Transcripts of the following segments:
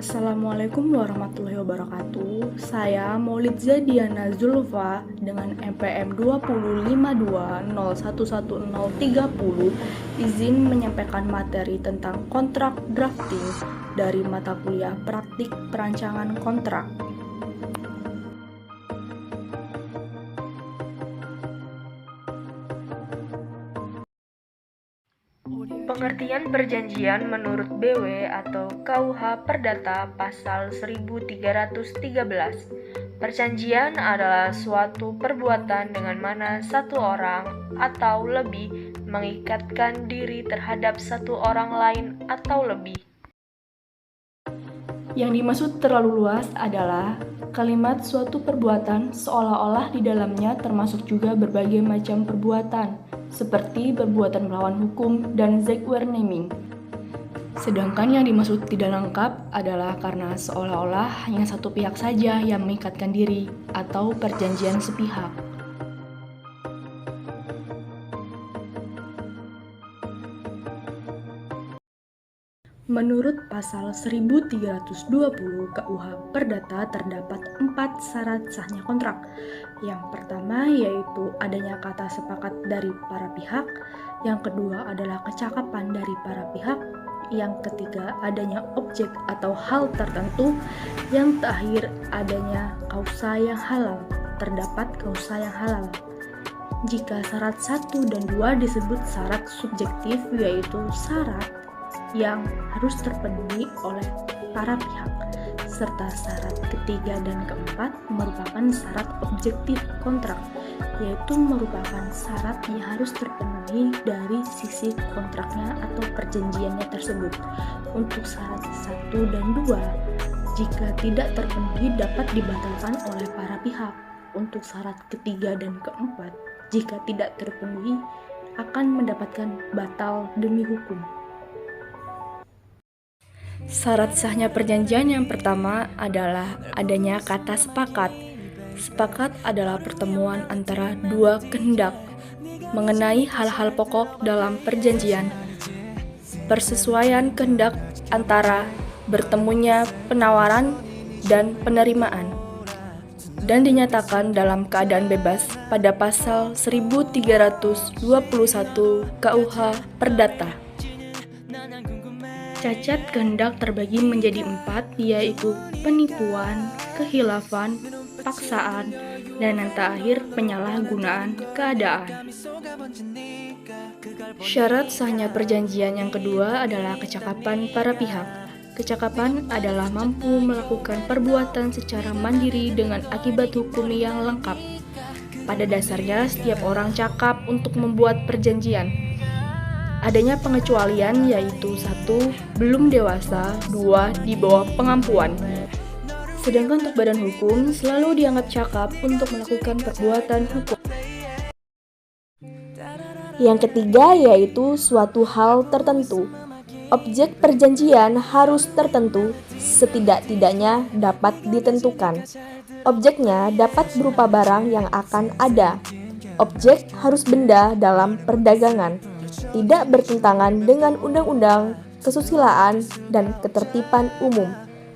Assalamualaikum warahmatullahi wabarakatuh. Saya Maulidza Diana Zulfa dengan NPM 20520111030 izin menyampaikan materi tentang kontrak drafting dari mata kuliah praktik perancangan kontrak. Pengertian perjanjian menurut BW atau KUH Perdata pasal 1313. Perjanjian adalah suatu perbuatan dengan mana satu orang atau lebih mengikatkan diri terhadap satu orang lain atau lebih. Yang dimaksud terlalu luas adalah kalimat suatu perbuatan seolah-olah di dalamnya termasuk juga berbagai macam perbuatan, seperti perbuatan melawan hukum dan Zaakwaarneming. Sedangkan yang dimaksud tidak lengkap adalah karena seolah-olah hanya satu pihak saja yang mengikatkan diri atau perjanjian sepihak. Menurut pasal 1320 KUH Perdata terdapat 4 syarat sahnya kontrak. Yang pertama yaitu adanya kata sepakat dari para pihak, yang kedua adalah kecakapan dari para pihak, yang ketiga adanya objek atau hal tertentu, yang terakhir adanya kausa yang halal, terdapat kausa yang halal. Jika syarat 1 dan 2 disebut syarat subjektif, yaitu syarat yang harus terpenuhi oleh para pihak, serta syarat ketiga dan keempat merupakan syarat objektif kontrak, yaitu merupakan syarat yang harus terpenuhi dari sisi kontraknya atau perjanjiannya tersebut. Untuk syarat 1 dan 2, jika tidak terpenuhi dapat dibatalkan oleh para pihak. Untuk syarat ketiga dan keempat, jika tidak terpenuhi akan mendapatkan batal demi hukum. Syarat sahnya perjanjian yang pertama adalah adanya kata sepakat. Sepakat adalah pertemuan antara dua kehendak mengenai hal-hal pokok dalam perjanjian. Persesuaian kehendak antara bertemunya penawaran dan penerimaan, dan dinyatakan dalam keadaan bebas pada pasal 1321 KUH Perdata. Cacat kehendak terbagi menjadi 4, yaitu penipuan, kehilafan, paksaan, dan yang terakhir penyalahgunaan keadaan. Syarat sahnya perjanjian yang kedua adalah kecakapan para pihak. Kecakapan adalah mampu melakukan perbuatan secara mandiri dengan akibat hukum yang lengkap. Pada dasarnya, setiap orang cakap untuk membuat perjanjian. Adanya pengecualian yaitu 1. Belum dewasa, 2. Di bawah pengampuan. Sedangkan untuk badan hukum selalu dianggap cakap untuk melakukan perbuatan hukum. Yang ketiga yaitu suatu hal tertentu. Objek perjanjian harus tertentu, setidak-tidaknya dapat ditentukan. Objeknya dapat berupa barang yang akan ada. Objek harus benda dalam perdagangan, tidak bertentangan dengan undang-undang, kesusilaan, dan ketertiban umum,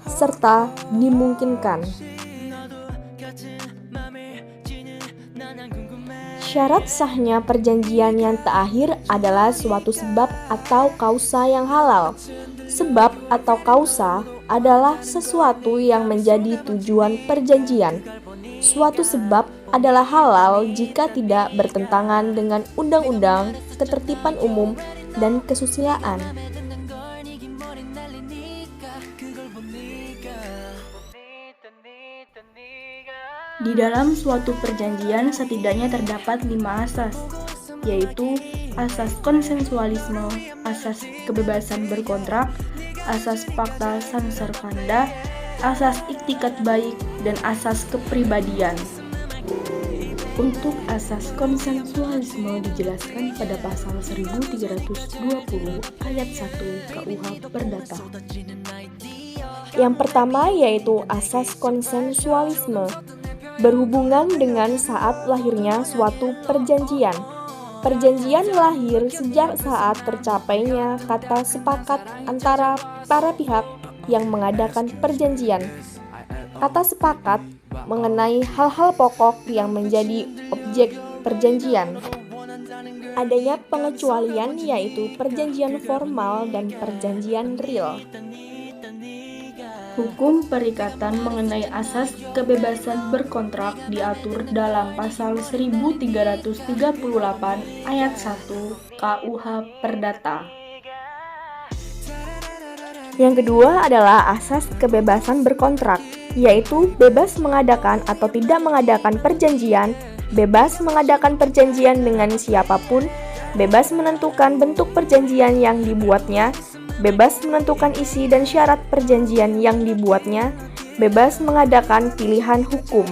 serta dimungkinkan. Syarat sahnya perjanjian yang terakhir adalah suatu sebab atau kausa yang halal. Sebab atau kausa adalah sesuatu yang menjadi tujuan perjanjian. Suatu sebab adalah halal jika tidak bertentangan dengan undang-undang, ketertiban umum, dan kesusilaan. Di dalam suatu perjanjian setidaknya terdapat 5 asas, yaitu asas konsensualisme, asas kebebasan berkontrak, asas fakta sang servanda, asas iktikat baik, dan asas kepribadian. Untuk asas konsensualisme dijelaskan pada pasal 1320 ayat 1 KUH Perdata. Yang pertama yaitu asas konsensualisme, berhubungan dengan saat lahirnya suatu perjanjian. Perjanjian lahir sejak saat tercapainya kata sepakat antara para pihak yang mengadakan perjanjian. Kata sepakat mengenai hal-hal pokok yang menjadi objek perjanjian. Adanya pengecualian yaitu perjanjian formal dan perjanjian real. Hukum perikatan mengenai asas kebebasan berkontrak diatur dalam pasal 1338 ayat 1 KUH Perdata. Yang kedua adalah asas kebebasan berkontrak, yaitu bebas mengadakan atau tidak mengadakan perjanjian, bebas mengadakan perjanjian dengan siapapun, bebas menentukan bentuk perjanjian yang dibuatnya, bebas menentukan isi dan syarat perjanjian yang dibuatnya, bebas mengadakan pilihan hukum.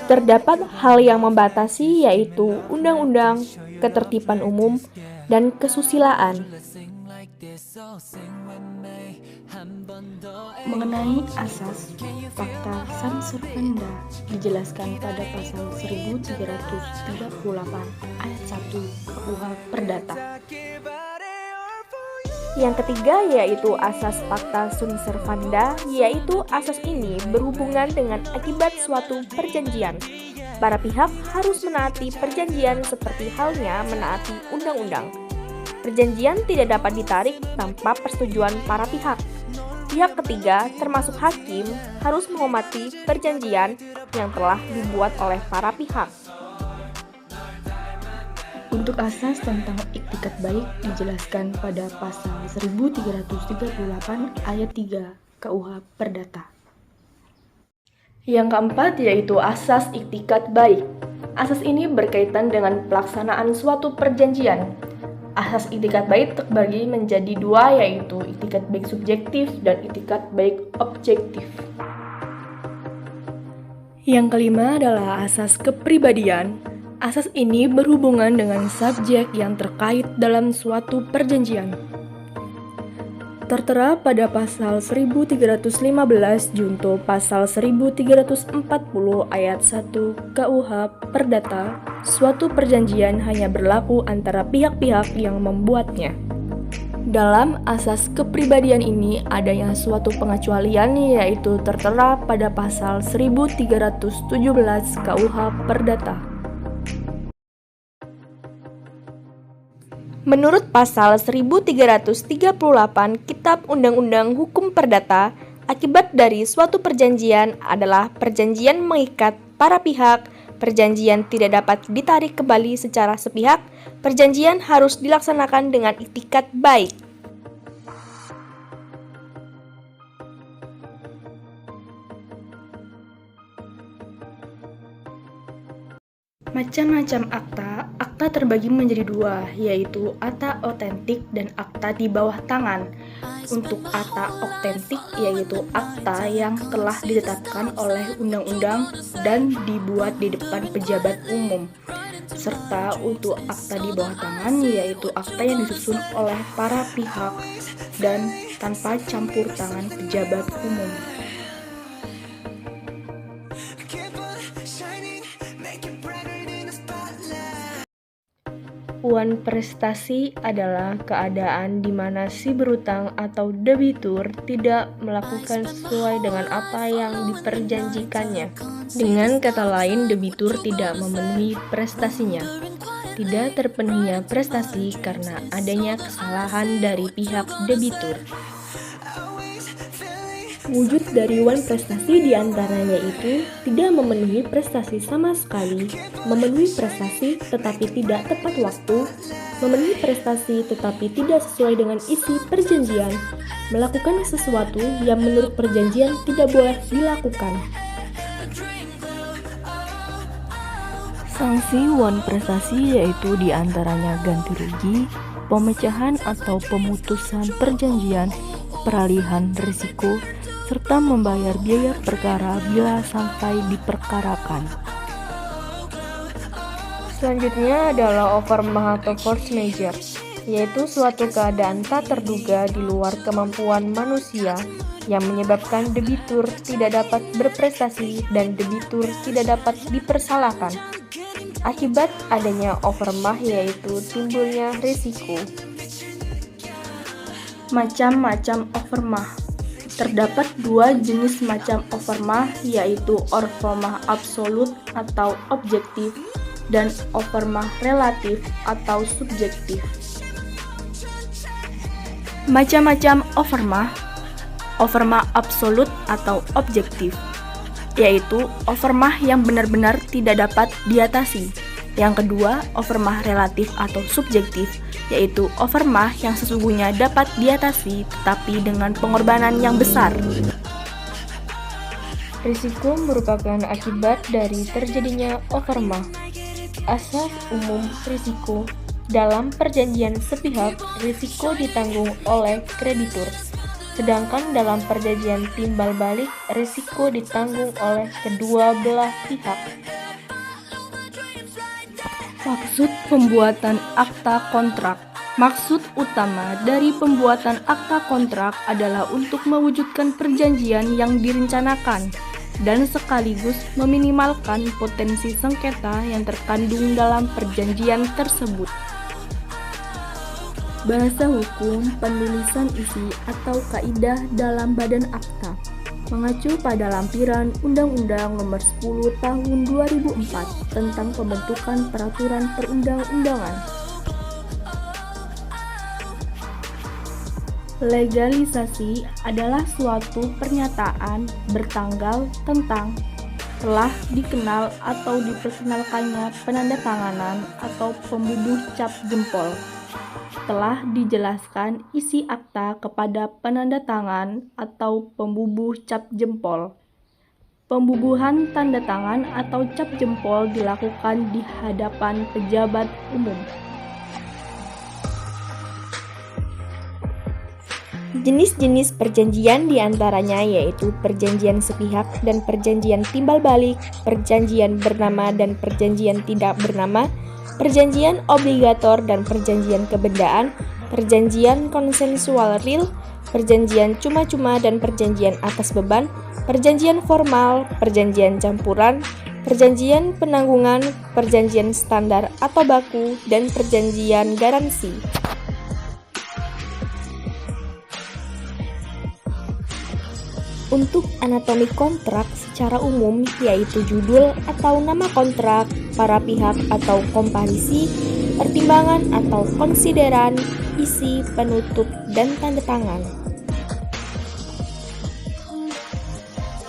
Terdapat hal yang membatasi yaitu undang-undang, ketertiban umum, dan kesusilaan. Mengenai asas fakta san servanda dijelaskan pada pasal 1338 ayat 1 KUH Perdata. Yang ketiga yaitu asas fakta sunt servanda, yaitu asas ini berhubungan dengan akibat suatu perjanjian. Para pihak harus menaati perjanjian seperti halnya menaati undang-undang. Perjanjian tidak dapat ditarik tanpa persetujuan para pihak. Pihak ketiga, termasuk hakim, harus menghormati perjanjian yang telah dibuat oleh para pihak. Untuk asas tentang iktikat baik dijelaskan pada pasal 1338 ayat 3 KUH Perdata. Yang keempat yaitu asas iktikat baik. Asas ini berkaitan dengan pelaksanaan suatu perjanjian. Asas iktikat baik terbagi menjadi dua, yaitu iktikat baik subjektif dan iktikat baik objektif. Yang kelima adalah asas kepribadian. Asas ini berhubungan dengan subjek yang terkait dalam suatu perjanjian. Tertera pada pasal 1315 junto pasal 1340 ayat 1 KUH Perdata, suatu perjanjian hanya berlaku antara pihak-pihak yang membuatnya. Dalam asas kepribadian ini adanya suatu pengecualian yaitu tertera pada pasal 1317 KUH Perdata. Menurut pasal 1338 Kitab Undang-Undang Hukum Perdata, akibat dari suatu perjanjian adalah perjanjian mengikat para pihak, perjanjian tidak dapat ditarik kembali secara sepihak, perjanjian harus dilaksanakan dengan iktikat baik. Macam-macam akta terbagi menjadi dua, yaitu akta otentik dan akta di bawah tangan. Untuk akta otentik yaitu akta yang telah ditetapkan oleh undang-undang dan dibuat di depan pejabat umum. Serta untuk akta di bawah tangan yaitu akta yang disusun oleh para pihak dan tanpa campur tangan pejabat umum. Uang prestasi adalah keadaan di mana si berutang atau debitur tidak melakukan sesuai dengan apa yang diperjanjikannya. Dengan kata lain, debitur tidak memenuhi prestasinya. Tidak terpenuhinya prestasi karena adanya kesalahan dari pihak debitur. Wujud dari uang prestasi diantaranya itu tidak memenuhi prestasi sama sekali, memenuhi prestasi tetapi tidak tepat waktu, memenuhi prestasi tetapi tidak sesuai dengan isi perjanjian, melakukan sesuatu yang menurut perjanjian tidak boleh dilakukan. Sanksi uang prestasi yaitu diantaranya ganti rugi, pemecahan atau pemutusan perjanjian, peralihan risiko, serta membayar biaya perkara bila sampai diperkarakan. Selanjutnya adalah overmah atau force majeure, yaitu suatu keadaan tak terduga di luar kemampuan manusia yang menyebabkan debitur tidak dapat berprestasi dan debitur tidak dapat dipersalahkan. Akibat adanya overmah yaitu timbulnya risiko. Macam-macam overmah. Terdapat dua jenis macam overmah, yaitu overmah absolut atau objektif dan overmah relatif atau subjektif. Macam-macam overmah. Overmah absolut atau objektif, yaitu overmah yang benar-benar tidak dapat diatasi. Yang kedua, overmah relatif atau subjektif, yaitu overmah yang sesungguhnya dapat diatasi tetapi dengan pengorbanan yang besar. Risiko merupakan akibat dari terjadinya overmah. Asas umum risiko. Dalam perjanjian sepihak, risiko ditanggung oleh kreditur. Sedangkan dalam perjanjian timbal balik, risiko ditanggung oleh kedua belah pihak. Maksud pembuatan akta kontrak. Maksud utama dari pembuatan akta kontrak adalah untuk mewujudkan perjanjian yang direncanakan dan sekaligus meminimalkan potensi sengketa yang terkandung dalam perjanjian tersebut. Bahasa hukum penulisan isi atau kaidah dalam badan akta mengacu pada lampiran Undang-Undang Nomor 10 Tahun 2004 tentang pembentukan peraturan perundang-undangan. Legalisasi adalah suatu pernyataan bertanggal tentang telah dikenal atau diperkenalkannya penandatanganan atau pembubuh cap jempol. Telah dijelaskan isi akta kepada penandatangan atau pembubuh cap jempol. Pembubuhan tanda tangan atau cap jempol dilakukan di hadapan pejabat umum. Jenis-jenis perjanjian diantaranya yaitu perjanjian sepihak dan perjanjian timbal balik, perjanjian bernama dan perjanjian tidak bernama, perjanjian obligator dan perjanjian kebendaan, perjanjian konsensual real, perjanjian cuma-cuma dan perjanjian atas beban, perjanjian formal, perjanjian campuran, perjanjian penanggungan, perjanjian standar atau baku, dan perjanjian garansi. Untuk anatomi kontrak secara umum yaitu judul atau nama kontrak, para pihak atau komparisi, pertimbangan atau konsideran, isi, penutup, dan tanda tangan.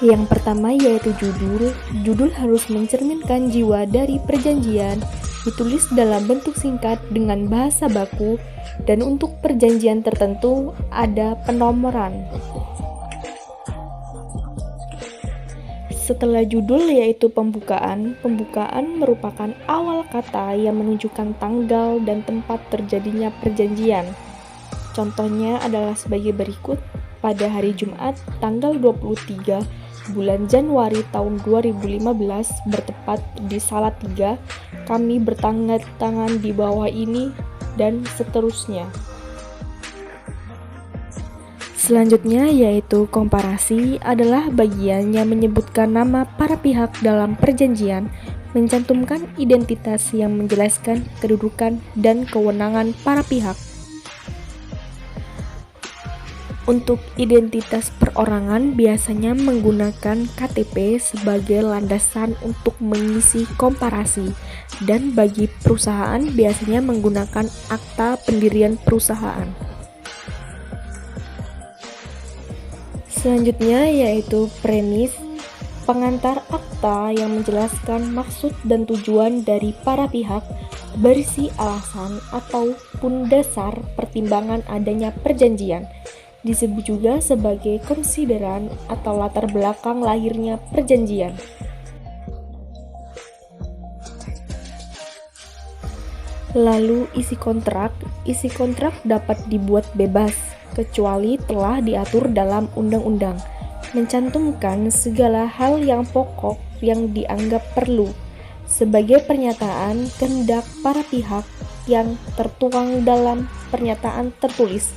Yang pertama yaitu judul. Judul harus mencerminkan jiwa dari perjanjian, ditulis dalam bentuk singkat dengan bahasa baku, dan untuk perjanjian tertentu ada penomoran. Setelah judul yaitu pembukaan. Pembukaan merupakan awal kata yang menunjukkan tanggal dan tempat terjadinya perjanjian. Contohnya adalah sebagai berikut. Pada hari Jumat, tanggal 23 bulan Januari tahun 2015, bertepat di Salatiga, kami bertanda tangan di bawah ini, dan seterusnya. Selanjutnya yaitu komparasi adalah bagian yang menyebutkan nama para pihak dalam perjanjian, mencantumkan identitas yang menjelaskan kedudukan dan kewenangan para pihak. Untuk identitas perorangan biasanya menggunakan KTP sebagai landasan untuk mengisi komparasi, dan bagi perusahaan biasanya menggunakan akta pendirian perusahaan. Selanjutnya yaitu premis, pengantar akta yang menjelaskan maksud dan tujuan dari para pihak, berisi alasan ataupun dasar pertimbangan adanya perjanjian. Disebut juga sebagai konsideran atau latar belakang lahirnya perjanjian. Lalu isi kontrak. Isi kontrak dapat dibuat bebas, kecuali telah diatur dalam undang-undang, mencantumkan segala hal yang pokok yang dianggap perlu, sebagai pernyataan kehendak para pihak yang tertuang dalam pernyataan tertulis,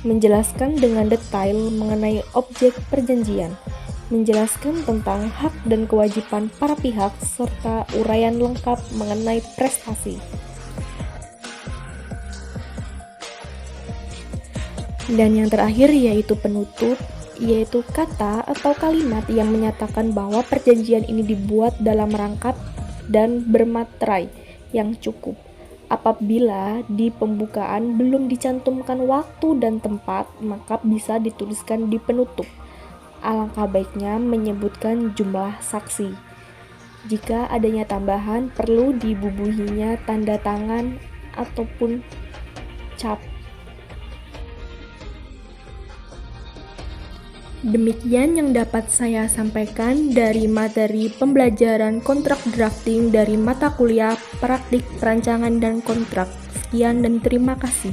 menjelaskan dengan detail mengenai objek perjanjian, menjelaskan tentang hak dan kewajiban para pihak, serta uraian lengkap mengenai prestasi. Dan yang terakhir yaitu penutup, yaitu kata atau kalimat yang menyatakan bahwa perjanjian ini dibuat dalam rangkap dan bermaterai yang cukup. Apabila di pembukaan belum dicantumkan waktu dan tempat, maka bisa dituliskan di penutup. Alangkah baiknya menyebutkan jumlah saksi. Jika adanya tambahan, perlu dibubuhinya tanda tangan ataupun cap. Demikian yang dapat saya sampaikan dari materi pembelajaran kontrak drafting dari mata kuliah Praktik Perancangan dan Kontrak. Sekian dan terima kasih.